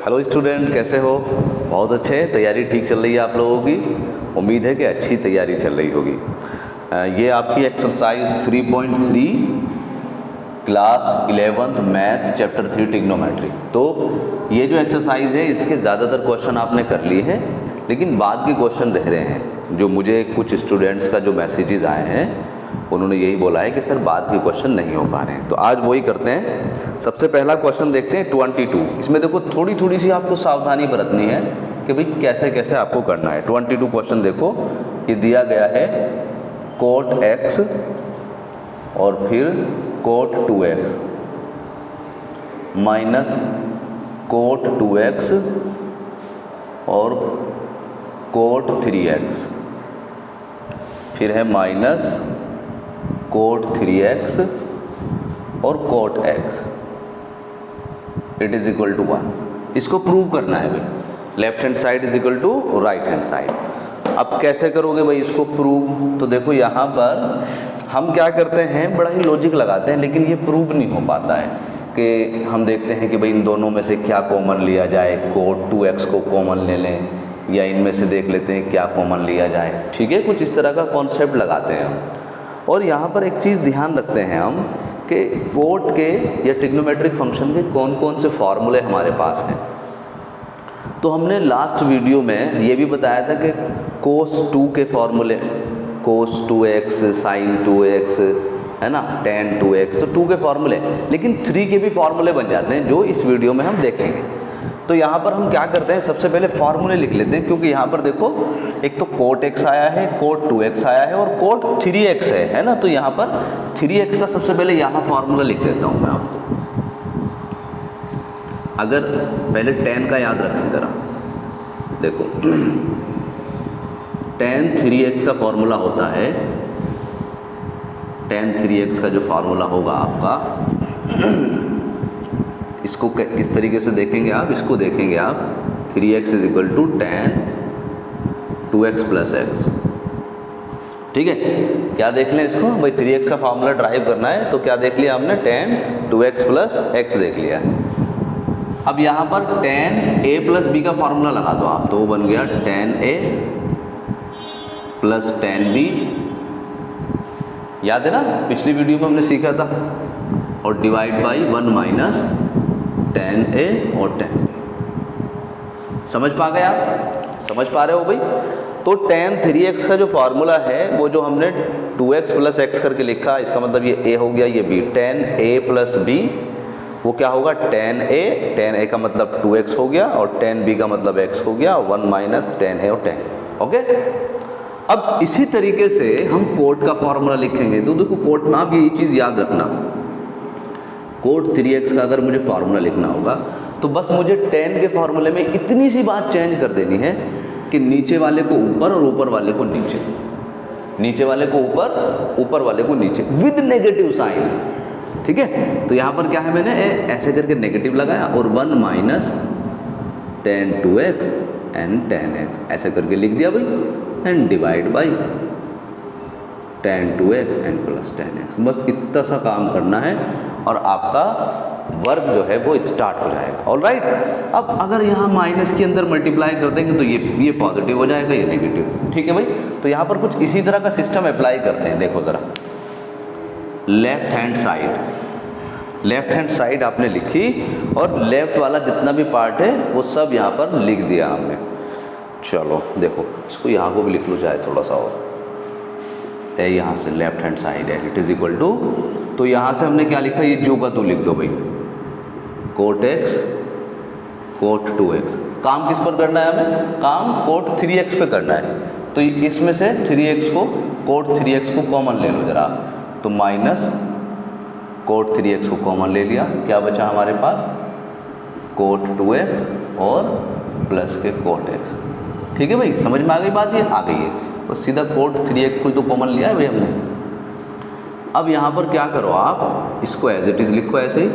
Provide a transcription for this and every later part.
Hello student, कैसे हो? बहुत अच्छे। तैयारी ठीक चल रही है आप लोगों की? उम्मीद है कि अच्छी तैयारी चल रही होगी। ये आपकी exercise 3.3 class 11th maths chapter 3 trigonometry. तो ये जो एक्सरसाइज है इसके ज़्यादातर क्वेश्चन आपने कर लिए हैं, लेकिन बाद के क्वेश्चन रह रहे हैं। जो मुझे कुछ स्टूडेंट्स का जो मैसेजेस आए हैं उन्होंने यही बोला है कि सर बाद के क्वेश्चन नहीं हो पा रहे हैं, तो आज वही करते हैं। सबसे पहला क्वेश्चन देखते हैं 22। इसमें देखो थोड़ी थोड़ी सी आपको सावधानी बरतनी है कि भाई कैसे कैसे आपको करना है। 22 क्वेश्चन देखो, ये दिया गया है कोट x और फिर coat 2x minus cot 2x और कोट 3x, फिर है माइनस कोट 3x और cot x, it is equal to 1। इसको प्रूव करना है भाई। Left hand side is equal to right hand side. अब कैसे करोगे भाई इसको प्रूव? तो देखो यहाँ पर हम क्या करते हैं, बड़ा ही लॉजिक लगाते हैं, लेकिन ये प्रूव नहीं हो पाता है कि हम देखते हैं कि भाई इन दोनों में से क्या कॉमन लिया जाए। कोट 2x को कॉमन ले लें या इनमें से देख लेते हैं क्या कॉमन लिया जाए। ठीक है, कुछ इस तरह का कॉन्सेप्ट लगाते हैं हम। और यहाँ पर एक चीज़ ध्यान रखते हैं हम कि कोट के या ट्रिग्नोमेट्रिक फंक्शन के कौन कौन से फॉर्मूले हमारे पास हैं। तो हमने लास्ट वीडियो में ये भी बताया था कि कोस 2 के फॉर्मूले, कोस 2x, साइन 2x, है ना, tan 2x, तो 2 के फॉर्मूले, लेकिन 3 के भी फॉर्मूले बन जाते हैं जो इस वीडियो में हम देखेंगे। तो यहाँ पर हम क्या करते हैं, सबसे पहले फॉर्मूले लिख लेते हैं, क्योंकि यहाँ पर देखो एक तो कोट x आया है, कोट 2x आया है और कोट 3x है ना। तो यहाँ पर 3x का सबसे पहले यहाँ फॉर्मूला लिख देता हूँ मैं आपको। अगर पहले tan का याद रखें ज़रा, देखो tan 3x का फॉर्मूला होता है, tan 3x का जो फॉर्मूला होगा आपका, इसको किस तरीके से देखेंगे आप, इसको देखेंगे आप 3x is equal to tan 2x plus x। ठीक है, क्या देख लें इसको भाई, 3x का फॉर्मूला ड्राइव करना है तो क्या देख लिया हमने, tan 2x प्लस x देख लिया। अब यहाँ पर tan a प्लस b का फॉर्मूला लगा दो आप, तो वो बन गया tan a plus tan b। याद है ना, पिछली वीडियो में हमने सीखा था। और divide by 1 minus tan a और tan b। समझ पा गए आप? समझ पा रहे हो भाई? तो tan 3x का जो फॉर्मूला है वो जो हमने 2x प्लस x करके लिखा, इसका मतलब ये a हो गया, ये b, tan a plus b वो क्या होगा, tan a का मतलब 2x हो गया और tan b का मतलब x हो गया, 1 माइनस tan a और tan। ओके, अब इसी तरीके से हम कोट का फॉर्मूला लिखेंगे। तो देखो कोट में आप ये चीज़ याद रखना, कोट 3x का अगर मुझे फार्मूला लिखना होगा तो बस मुझे tan के फार्मूले में इतनी सी बात चेंज कर देनी है कि नीचे वाले को ऊपर और ऊपर वाले को नीचे, नीचे वाले को ऊपर, ऊपर वाले को नीचे, विद नेगेटिव साइन। ठीक है, तो यहाँ पर क्या है, मैंने ऐसे करके नेगेटिव लगाया और 1 minus tan 2x and tan x ऐसे करके लिख दिया भाई, and divide by tan 2x and plus tan x। बस इतना सा काम करना है और आपका वर्क जो है वो स्टार्ट हो जाएगा। ऑलराइट, अब अगर यहाँ माइनस के अंदर मल्टीप्लाई कर देंगे तो ये पॉजिटिव हो जाएगा, ये नेगेटिव। ठीक है भाई, तो यहाँ पर कुछ इसी तरह का सिस्टम अप्लाई करते हैं। देखो ज़रा, लेफ्ट हैंड साइड आपने लिखी और लेफ्ट वाला जितना भी पार्ट है वो सब यहाँ पर लिख दिया हमने। चलो देखो, इसको यहाँ को भी लिख लो चाहे थोड़ा सा और, यहाँ से लेफ्ट हैंड साइड है, इट इज इक्वल टू, तो यहाँ से हमने क्या लिखा, ये जो का तो लिख दो भाई, कोट x कोट 2x। काम किस पर करना है हमें? काम कोट 3x पे करना है। तो इसमें से 3x को, कोट 3x को कॉमन ले लो जरा, तो माइनस कोट 3x को कॉमन ले लिया, क्या बचा हमारे पास, कोट 2x और प्लस के कोट x। ठीक है भाई, समझ में आ गई बात? ये आ गई है, तो सीधा कोट 3x को तो कॉमन लिया है भाई हमने। अब यहाँ पर क्या करो आप, इसको एज इट इज़ लिखो ऐसे ही,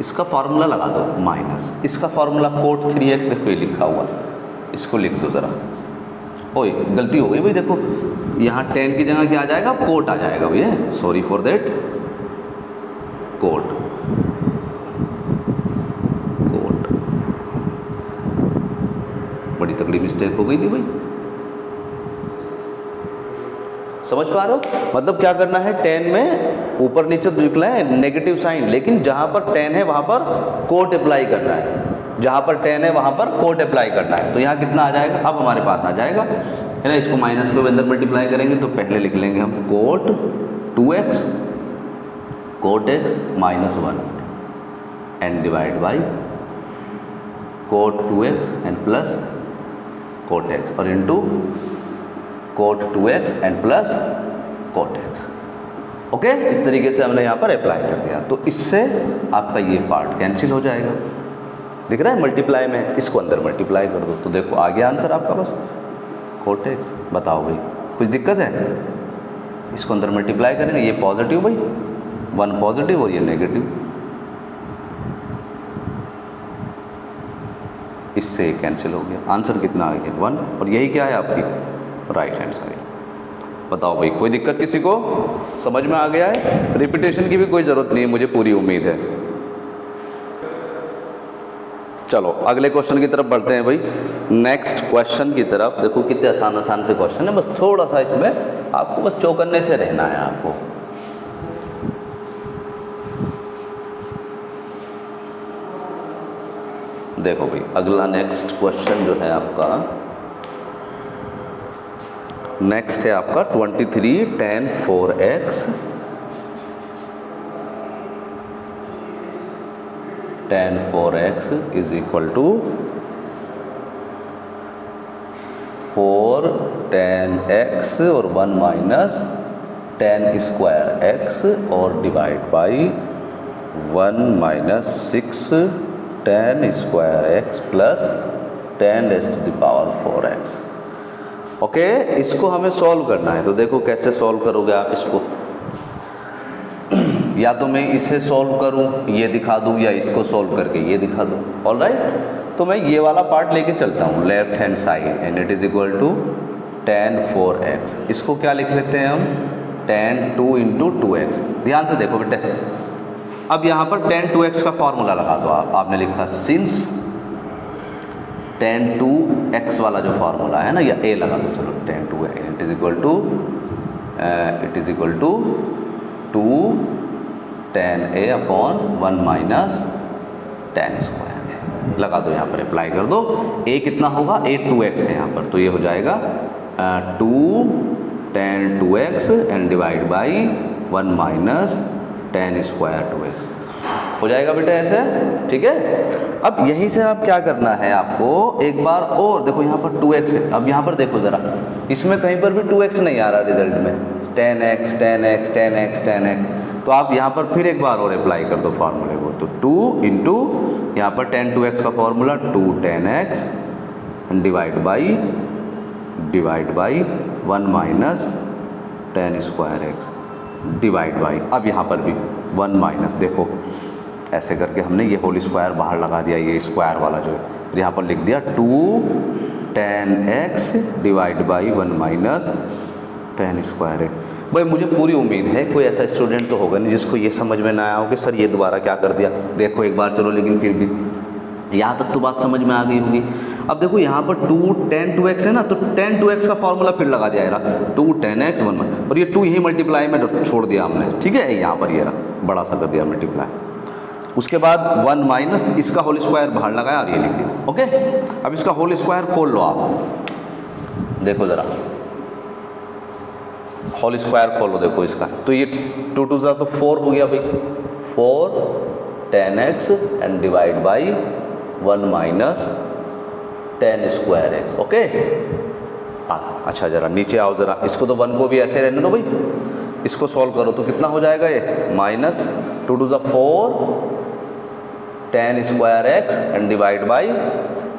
इसका फार्मूला लगा दो माइनस, इसका फार्मूला कोट 3x देखो ये लिखा हुआ, इसको लिख दो ज़रा। ओए गलती हो गई भाई, देखो यहाँ tan की जगह क्या आ जाएगा, कोट आ जाएगा भैया, sorry for that, cot mistake हो गई थी भाई, समझ पा रहे हो? मतलब क्या करना है, टेन में ऊपर नीचे तो निकला है नेगेटिव साइन, लेकिन जहां पर टेन है वहां पर कोट अप्लाई करना है, जहां पर टेन है वहां पर कोट अप्लाई करना है। तो यहाँ कितना आ जाएगा, अब हमारे पास आ जाएगा, है ना। इसको माइनस को अंदर मल्टीप्लाई करेंगे तो पहले लिख लेंगे हम cot 2x cot x minus 1 and divide by cot 2x and plus cot x और into cot 2x and plus cot x। Okay, इस तरीके से हमने यहाँ पर अप्लाई कर दिया। तो इससे आपका ये पार्ट कैंसिल हो जाएगा, दिख रहा है मल्टीप्लाई में, इसको अंदर मल्टीप्लाई कर दो तो देखो आ गया आंसर आपका बस कोट x। बताओ भाई कुछ दिक्कत है? इसको अंदर मल्टीप्लाई करेंगे, ये पॉजिटिव भाई 1 पॉजिटिव और ये नेगेटिव, इससे कैंसिल हो गया। आंसर कितना आ गया 1, और यही क्या है आपकी राइट हैंड साइड। बताओ भाई कोई दिक्कत किसी को? समझ में आ गया है? रिपीटेशन की भी कोई ज़रूरत नहीं है, मुझे पूरी उम्मीद है। चलो अगले क्वेश्चन की तरफ बढ़ते हैं भाई। नेक्स्ट क्वेश्चन की तरफ देखो, कितने आसान आसान से क्वेश्चन है, बस थोड़ा सा इसमें आपको बस चौकन्ने से रहना है आपको। देखो भाई अगला नेक्स्ट क्वेश्चन जो है आपका, नेक्स्ट है आपका 23 tan 4x tan 4x is equal to 4 tan x और 1 माइनस tan स्क्वायर x और divide by 1 minus 6 tan square x plus tan raised to the power 4x। Okay, इसको हमें सॉल्व करना है। तो देखो कैसे सॉल्व करोगे आप इसको, या तो मैं इसे सॉल्व करूं ये दिखा दूं, या इसको सॉल्व करके ये दिखा दूं। ऑलराइट, तो मैं ये वाला पार्ट लेके चलता हूं left hand side, and it is equal to tan 4x। इसको क्या लिख लेते हैं हम, tan 2 इंटू 2x। ध्यान से देखो बेटे, अब यहाँ पर tan 2x का फॉर्मूला लगा दो आप। आपने लिखा सिंस tan 2x वाला जो फार्मूला है ना, या a लगा दो, चलो tan 2 it is equal to 2 tan a upon 1 minus tan square लगा दो, यहाँ पर अप्लाई कर दो। a कितना होगा, a 2x है यहाँ पर, तो ये हो जाएगा 2 tan 2x and divide by 1 minus tan square 2x हो जाएगा बेटा ऐसे, ठीक है। अब यहीं से आप क्या करना है आपको, एक बार और देखो यहाँ पर 2x है। अब यहाँ पर देखो ज़रा, इसमें कहीं पर भी 2x नहीं आ रहा रिजल्ट में, tan x tan x tan x tan x। तो आप यहाँ पर फिर एक बार और अप्लाई कर दो फार्मूले को। तो 2 इंटू यहाँ पर tan 2x का formula 2 tan x divide by 1 minus tan square x divide by, अब यहाँ पर भी 1 माइनस, देखो ऐसे करके हमने ये होल स्क्वायर बाहर लगा दिया, ये स्क्वायर वाला जो है, तो यहाँ पर लिख दिया 2 tan x divide by 1 minus tan square x। भाई मुझे पूरी उम्मीद है कोई ऐसा स्टूडेंट तो होगा नहीं जिसको ये समझ में ना आया हो कि सर ये दोबारा क्या कर दिया। देखो एक बार चलो, लेकिन फिर भी यहाँ तक तो बात समझ में आ गई होगी। अब देखो यहाँ पर 2 tan 2x है ना, तो tan 2x का फॉर्मूला फिर लगा दिया यार, 2 tan x 1 और ये 2 यही मल्टीप्लाई में छोड़ दिया हमने, ठीक है। यहाँ पर ये रहा बड़ा सा कर दिया मल्टीप्लाई, उसके बाद 1 माइनस इसका होल स्क्वायर बाहर लगाया और ये लिख दिया। ओके, अब इसका होल स्क्वायर खोल लो आप, देखो ज़रा होल स्क्वायर खोलो, देखो इसका, तो ये 2 2 तो 4 हो गया भाई, 4 tan x and divide by 1 minus tan square x। Okay, अच्छा ज़रा नीचे आओ ज़रा, इसको तो 1 को भी ऐसे रहने दो भाई, इसको सॉल्व करो तो कितना हो जाएगा ये, minus 2 2 4 tan square x and divide by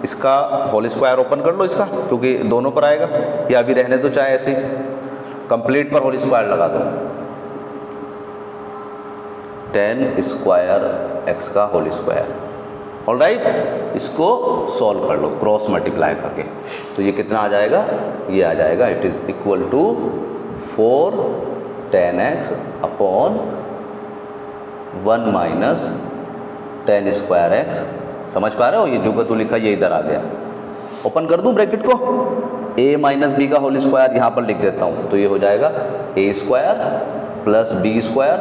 इसका होल स्क्वायर ओपन कर लो इसका, क्योंकि दोनों पर आएगा, या अभी रहने दो चाहे ऐसे ही, कंप्लीट पर होल स्क्वायर लगा दो, tan स्क्वायर x का होल स्क्वायर। ऑलराइट, इसको सॉल्व कर लो क्रॉस मल्टीप्लाई करके, तो ये कितना आ जाएगा, ये आ जाएगा it is equal to 4 tan x upon 1 minus tan square x। समझ पा रहे हो, ये जो का तो लिखा ये इधर आ गया, ओपन कर दूं ब्रैकेट को, a माइनस बी का होल स्क्वायर यहाँ पर लिख देता हूँ, तो ये हो जाएगा a square plus b square,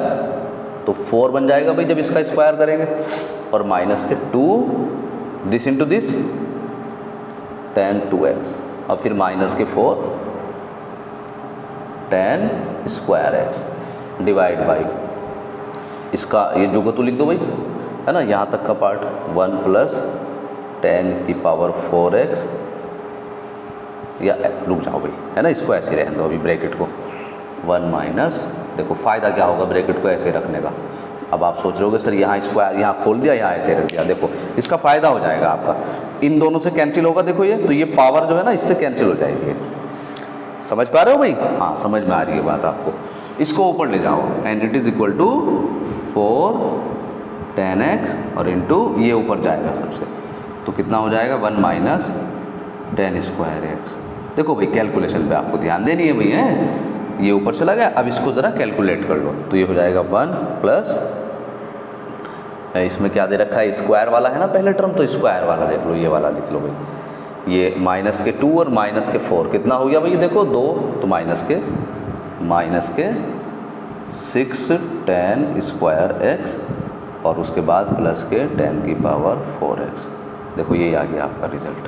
तो 4 बन जाएगा भाई जब इसका स्क्वायर करेंगे, और माइनस के 2 this into this tan 2x, और फिर माइनस के 4 tan square x divide by इसका ये जो को तो लिख दो भाई, है ना, यहाँ तक का पार्ट 1 प्लस tan की पावर 4x, या रुक जाओ भाई, है ना, इसको ऐसे रहने दो अभी ब्रैकेट को, 1 माइनस, देखो फ़ायदा क्या होगा ब्रैकेट को ऐसे रखने का। अब आप सोच रहे होगे सर यहाँ स्क्वायर यहाँ खोल दिया यहाँ ऐसे रख दिया, देखो इसका फ़ायदा हो जाएगा आपका, इन दोनों से कैंसिल होगा, देखो ये तो ये पावर जो है ना इससे कैंसिल हो जाएगी। समझ पा रहे हो भाई? हाँ समझ में आ रही है बात आपको। इसको ऊपर ले जाओ, and it is equal to 4 tan x और इंटू ये ऊपर जाएगा सबसे, तो कितना हो जाएगा 1 माइनस tan स्क्वायर x। देखो भाई कैलकुलेशन पे आपको ध्यान देनी है भाई, है ये ऊपर चला गया, अब इसको ज़रा कैलकुलेट कर लो, तो ये हो जाएगा 1 प्लस, इसमें क्या दे रखा है स्क्वायर वाला है ना पहले टर्म, तो स्क्वायर वाला देख लो, ये वाला लिख लो भाई, ये माइनस के 2 और माइनस के 4 कितना हो गया भाई देखो 2, तो माइनस के 6 tan स्क्वायर x और उसके बाद प्लस के tan की पावर 4x। देखो ये आ गया आपका result,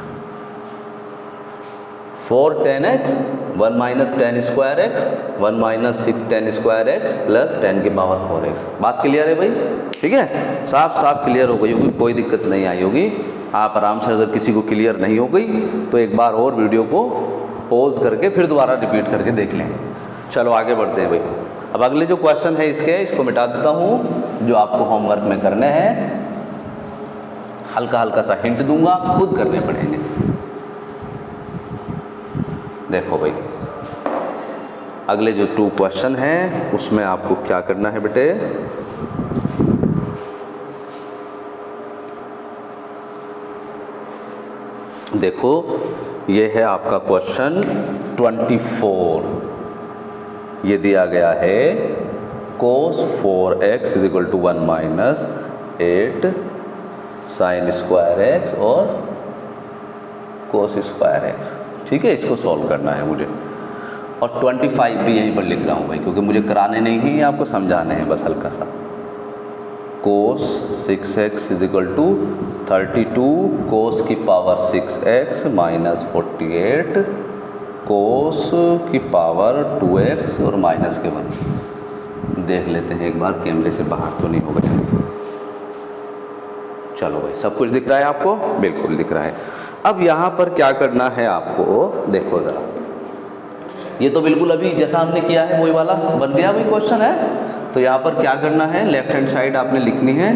4 tan x 1 minus tan square x 1 minus 6 tan square x plus tan की पावर 4x। बात क्लियर है भाई? ठीक है, साफ साफ क्लियर हो गई होगी, कोई दिक्कत नहीं आई होगी। आप आराम से, अगर किसी को क्लियर नहीं हो गई तो एक बार और वीडियो को पॉज करके फिर दोबारा रिपीट करके देख लेंगे। चलो आगे बढ़ते हैं भाई। अब अगले जो क्वेश्चन है इसको मिटा देता हूँ, जो आपको होमवर्क में करने हैं, हल्का हल्का सा हिंट दूंगा, खुद करने पड़ेंगे। देखो भाई अगले जो 2 क्वेश्चन हैं उसमें आपको क्या करना है बेटे, देखो ये है आपका क्वेश्चन 24, ये दिया गया है cos 4x is equal to 1 minus 8 sine square x और cos स्क्वायर x। ठीक है, इसको सॉल्व करना है मुझे, और 25 भी यहीं पर लिख रहा हूँ भाई, क्योंकि मुझे कराने नहीं है, आपको समझाने हैं बस हल्का सा। cos 6x is equal to 32 cos की पावर 6x माइनस 48 cos की पावर 2x और माइनस के 1। देख लेते हैं एक बार, कैमरे से बाहर तो नहीं होगा। चलो भाई सब कुछ दिख रहा है आपको? बिल्कुल दिख रहा है। अब यहाँ पर क्या करना है आपको, देखो ज़रा, ये तो बिल्कुल अभी जैसा हमने किया है वही वाला बन गया भाई क्वेश्चन है। तो यहाँ पर क्या करना है, लेफ्ट हैंड साइड आपने लिखनी है,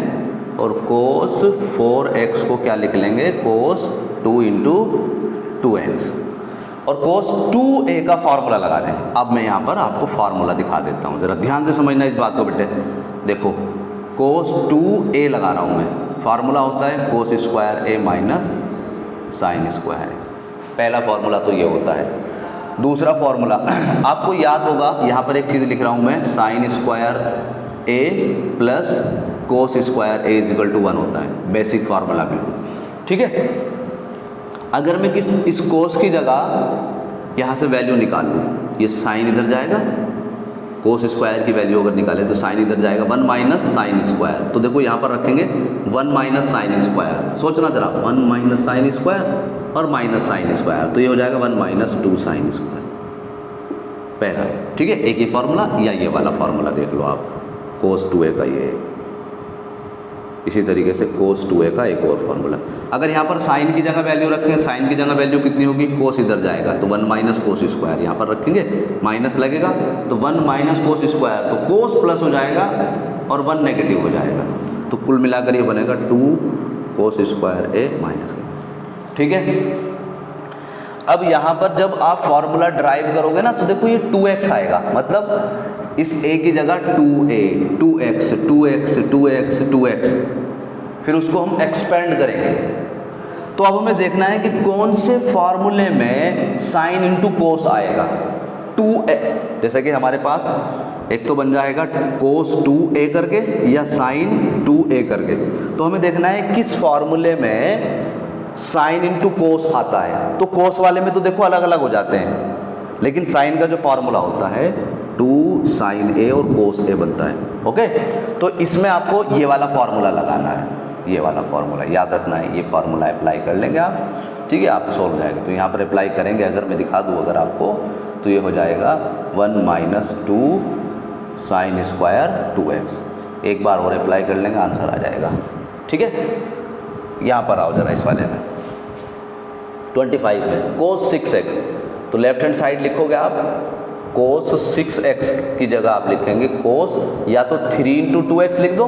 और cos 4x को क्या लिख लेंगे, cos 2 इंटू 2x, और cos 2a का फार्मूला लगा दें। अब मैं यहाँ पर आपको फार्मूला दिखा देता हूँ, ज़रा ध्यान से समझना इस बात को बेटे। देखो cos 2a लगा रहा हूँ मैं, फार्मूला होता है cos square a minus sign square a। पहला फार्मूला तो ये होता है। दूसरा फार्मूला आपको याद होगा, यहाँ पर एक चीज़ लिख रहा हूँ मैं, sine square a plus cos square a is equal to 1 होता है, बेसिक फार्मूला बिल्कुल। ठीक है, अगर मैं इस cos की जगह यहाँ से वैल्यू निकाल लूँ, ये साइन इधर जाएगा, cos स्क्वायर की वैल्यू अगर निकाले तो साइन इधर जाएगा, 1 माइनस साइन स्क्वायर, तो देखो यहाँ पर रखेंगे 1 माइनस साइन स्क्वायर। सोचना जरा, 1 माइनस साइन स्क्वायर और माइनस साइन स्क्वायर, तो ये हो जाएगा 1 माइनस 2 साइन स्क्वायर पहला। ठीक है, एक ही फार्मूला, या ये वाला फार्मूला देख लो आप, cos 2a का ये। इसी तरीके से cos 2a का एक और फार्मूला। अगर यहाँ पर साइन की जगह वैल्यू रखें, साइन की जगह वैल्यू कितनी होगी, cos इधर जाएगा तो 1 माइनस कोस स्क्वायर, यहाँ पर रखेंगे माइनस लगेगा तो 1 माइनस कोस स्क्वायर, तो cos प्लस हो जाएगा और 1 नेगेटिव हो जाएगा, तो कुल मिलाकर ये बनेगा 2 cos square a minus a। ठीक है, अब यहाँ पर जब आप फार्मूला ड्राइव करोगे ना, तो देखो ये 2x आएगा, मतलब इस a की जगह 2a 2x 2x 2x 2x, फिर उसको हम एक्सपेंड करेंगे। तो अब हमें देखना है कि कौन से फार्मूले में साइन इंटू कोस आएगा। 2a, जैसे कि हमारे पास एक तो बन जाएगा cos 2a करके या sin 2a करके, तो हमें देखना है किस फार्मूले में साइन इंटू कोस आता है, तो कोस वाले में तो देखो अलग अलग हो जाते हैं, लेकिन साइन का जो फॉर्मूला होता है 2 साइन ए और कोस ए बनता है। ओके, तो इसमें आपको ये वाला फॉर्मूला लगाना है, ये वाला फॉर्मूला याद रखना है, ये फॉर्मूला अप्लाई कर लेंगे आप, ठीक है, आपको सॉल्व हो जाएगा। तो यहाँ पर अप्लाई करेंगे, अगर मैं दिखा दूँ अगर आपको, तो ये हो जाएगा 1 माइनस 2 साइन स्क्वायर 2x। एक बार और अप्लाई कर लेंगे, आंसर आ जाएगा। ठीक है, यहाँ पर आओ जरा इस वाले में 25 में कोस 6x, तो लेफ्ट हैंड साइड लिखोगे आप कोस 6x की जगह आप लिखेंगे कोस, या तो 3 इंटू 2x लिख दो,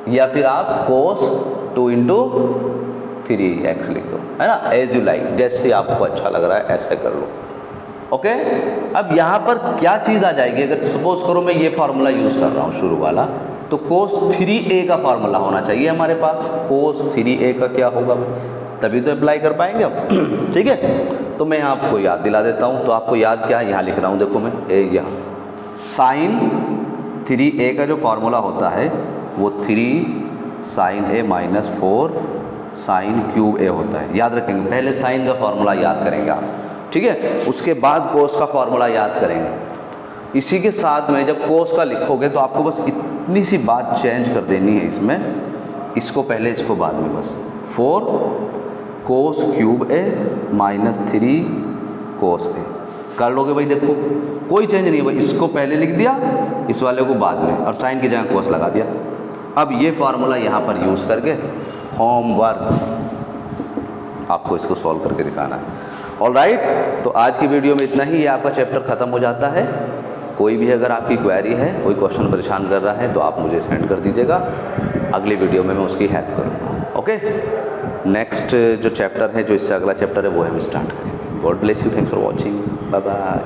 या फिर आप कोस 2 इंटू 3x लिख दो, है ना, एज यू लाइक, जैसे आपको अच्छा लग रहा है ऐसे कर लो। ओके, अब यहाँ पर क्या चीज़ आ जाएगी, अगर सपोज करो मैं ये फार्मूला यूज़ कर रहा हूँ शुरू वाला, तो कोस 3a का फार्मूला होना चाहिए हमारे पास। कोस 3a का क्या होगा, तभी तो अप्लाई कर पाएंगे हम। ठीक है, तो मैं यहाँ आपको याद दिला देता हूँ, तो आपको याद क्या है, यहाँ लिख रहा हूँ, देखो मैं यहाँ साइन 3a का जो फार्मूला होता है वो 3 sine a minus 4 sine cube a होता है। याद रखेंगे, पहले साइन का फार्मूला याद करेंगे आप, ठीक है, उसके बाद कोस का फार्मूला याद करेंगे। इसी के साथ में जब कोस का लिखोगे तो आपको बस इतनी सी बात चेंज कर देनी है इसमें, इसको पहले इसको बाद में, बस 4 cos cube a minus 3 cos a कर लोगे भाई। देखो कोई चेंज नहीं है भाई, इसको पहले लिख दिया, इस वाले को बाद में, और साइन की जगह कोस लगा दिया। अब ये फार्मूला यहाँ पर यूज़ करके होमवर्क आपको इसको सॉल्व करके दिखाना है। ऑलराइट, तो आज की वीडियो में इतना ही, ये आपका चैप्टर ख़त्म हो जाता है। कोई भी अगर आपकी क्वेरी है, कोई क्वेश्चन परेशान कर रहा है, तो आप मुझे सेंड कर दीजिएगा, अगली वीडियो में मैं उसकी हेल्प करूँगा। ओके, नेक्स्ट जो चैप्टर है, जो इससे अगला चैप्टर है, वो हम स्टार्ट करेंगे। God bless you, thanks for watching, bye bye.